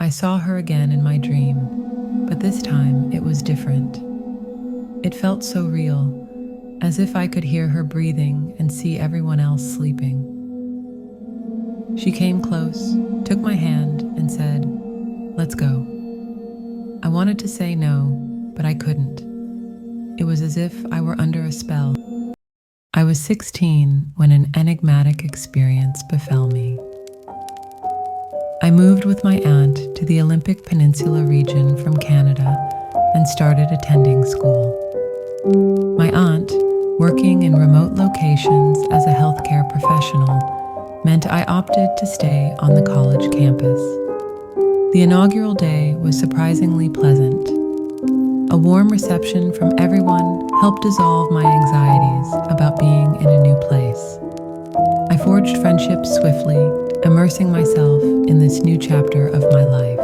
I saw her again in my dream, but this time it was different. It felt so real, as if I could hear her breathing and see everyone else sleeping. She came close, took my hand, and said, "Let's go." I wanted to say no, but I couldn't. It was as if I were under a spell. I was 16 when an enigmatic experience befell me. I moved with my aunt to the Olympic Peninsula region from Canada and started attending school. My aunt, working in remote locations as a healthcare professional, meant I opted to stay on the college campus. The inaugural day was surprisingly pleasant. A warm reception from everyone helped dissolve my anxieties about being in a new place. I forged friendships swiftly, immersing myself in this new chapter of my life.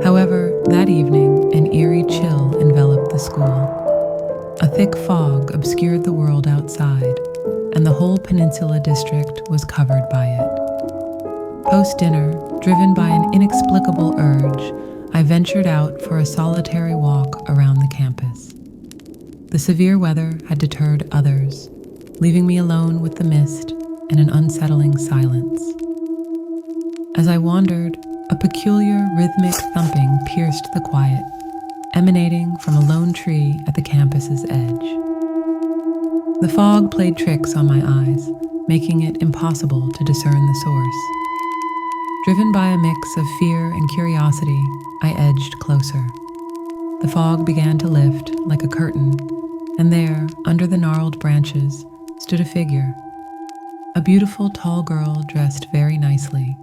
However, that evening, an eerie chill enveloped the school. A thick fog obscured the world outside, and the whole Peninsula district was covered by it. Post-dinner, driven by an inexplicable urge, I ventured out for a solitary walk around the campus. The severe weather had deterred others, leaving me alone with the mist and an unsettling silence. As I wandered, a peculiar rhythmic thumping pierced the quiet, emanating from a lone tree at the campus's edge. The fog played tricks on my eyes, making it impossible to discern the source. Driven by a mix of fear and curiosity, I edged closer. The fog began to lift like a curtain, and there, under the gnarled branches, stood a figure. A beautiful tall girl dressed very nicely,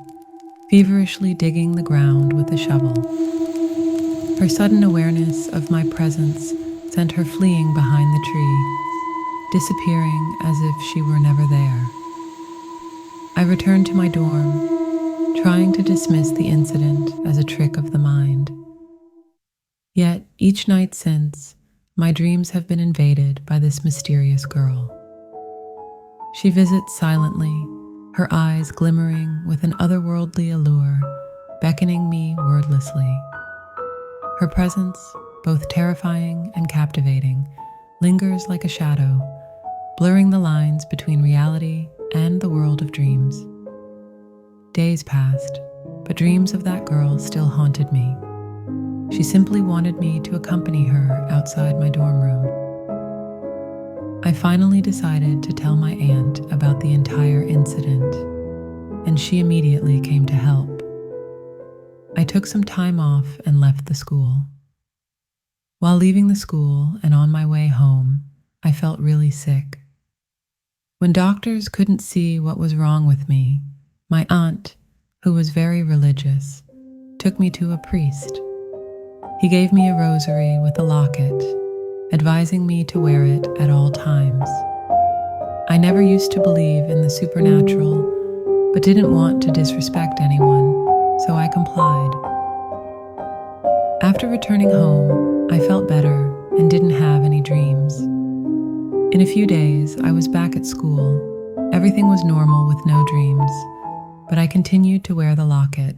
feverishly digging the ground with a shovel. Her sudden awareness of my presence sent her fleeing behind the tree, disappearing as if she were never there. I returned to my dorm, trying to dismiss the incident as a trick of the mind. Yet, each night since, my dreams have been invaded by this mysterious girl. She visits silently, her eyes glimmering with an otherworldly allure, beckoning me wordlessly. Her presence, both terrifying and captivating, lingers like a shadow, blurring the lines between reality and the world of dreams. Days passed, but dreams of that girl still haunted me. She simply wanted me to accompany her outside my dorm room. I finally decided to tell my aunt about the entire incident, and she immediately came to help. I took some time off and left the school. While leaving the school and on my way home, I felt really sick. When doctors couldn't see what was wrong with me, my aunt, who was very religious, took me to a priest. He gave me a rosary with a locket, advising me to wear it at all times. I never used to believe in the supernatural, but didn't want to disrespect anyone, so I complied. After returning home, I felt better and didn't have any dreams. In a few days, I was back at school. Everything was normal with no dreams, but I continued to wear the locket.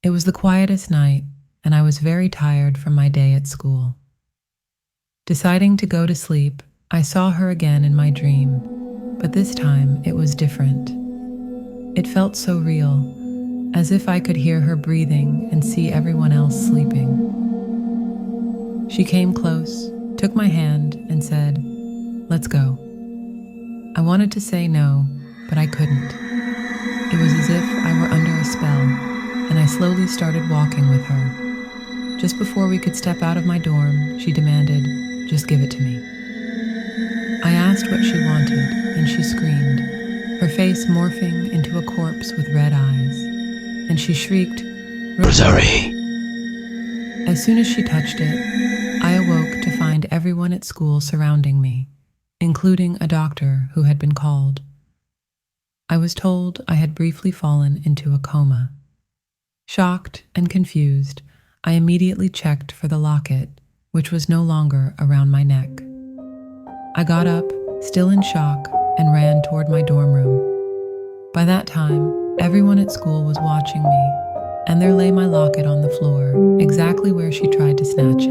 It was the quietest night, and I was very tired from my day at school. Deciding to go to sleep, I saw her again in my dream, but this time it was different. It felt so real, as if I could hear her breathing and see everyone else sleeping. She came close, took my hand, and said, "Let's go." I wanted to say no, but I couldn't. It was as if I were under a spell, and I slowly started walking with her. Just before we could step out of my dorm, she demanded, "Just give it to me." I asked what she wanted, and she screamed, her face morphing into a corpse with red eyes, and she shrieked, "Rosary!" As soon as she touched it, I awoke to find everyone at school surrounding me, including a doctor who had been called. I was told I had briefly fallen into a coma. Shocked and confused, I immediately checked for the locket, which was no longer around my neck. I got up, still in shock, and ran toward my dorm room. By that time, everyone at school was watching me, and there lay my locket on the floor, exactly where she tried to snatch